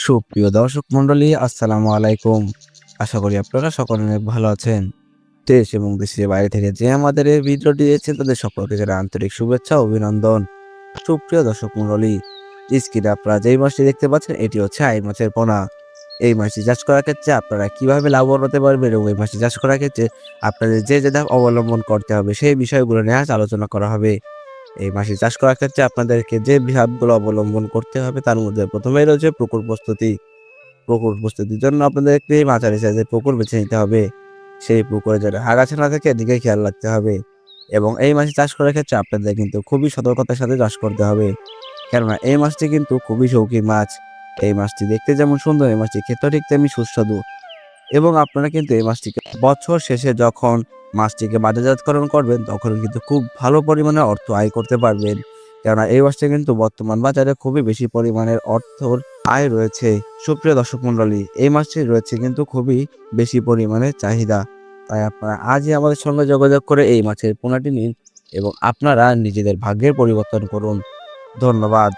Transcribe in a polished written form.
সুপ্রিয় দর্শক মন্ডলী, আসসালামু আলাইকুম। আশা করি আপনারা সকলে অনেক ভালো আছেন। দেশ এবং দেশের বাইরে থেকে যে আমাদের এই ভিডিওটি দেখছেন তাদের সকলকে জানাই আন্তরিক শুভেচ্ছা ও অভিনন্দন। সুপ্রিয় দর্শক মন্ডলী, স্ক্রিনে আপনারা যেই মাছটি দেখতে পাচ্ছেন এটি হচ্ছে আইড় মাছের পোনা। এই মাছটি চাষ করার ক্ষেত্রে আপনারা কিভাবে লাভবান হতে পারবেন এবং এই মাছটি চাষ করার ক্ষেত্রে আপনাদের যে ধাপ অবলম্বন করতে হবে সেই বিষয়গুলো নিয়ে আজ আলোচনা করা হবে। এই মাছটি চাষ করার ক্ষেত্রে আপনাদেরকে যে ধাপগুলো অবলম্বন করতে হবে তার মধ্যে প্রথমেই রয়েছে পুকুর প্রস্তুতি। পুকুর প্রস্তুতির জন্য আপনাদেরকে মাঝারি সাইজের পুকুর বেছে নিতে হবে। সেই পুকুরে যেন আগাছা না থাকে এদিকে খেয়াল রাখতে হবে এবং এই মাছটি চাষ করার ক্ষেত্রে আপনাদের কিন্তু খুবই সতর্কতার সাথে চাষ করতে হবে। কেননা এই মাছটি কিন্তু খুবই শৌখিন মাছ। এই মাছটি দেখতে যেমন সুন্দর, এই মাছটি খেতেও ঠিক তেমনি সুস্বাদু এবং আপনারা কিন্তু এই মাছটিকে বছর শেষে যখন মাছটিকে বাজারজাতকরণ করবেন তখন কিন্তু খুব ভালো পরিমাণে অর্থ আয় করতে পারবেন। কেননা এই মাছটি কিন্তু বর্তমান বাজারে খুবই বেশি পরিমাণের অর্থর আয় রয়েছে। সুপ্রিয় দর্শক মণ্ডলী, এই মাছটি রয়েছে কিন্তু খুবই বেশি পরিমাণে চাহিদা। তাই আপনারা আজই আমাদের সঙ্গে যোগাযোগ করে এই মাছের পোনাটি নিন এবং আপনারা নিজেদের ভাগ্যের পরিবর্তন করুন। ধন্যবাদ।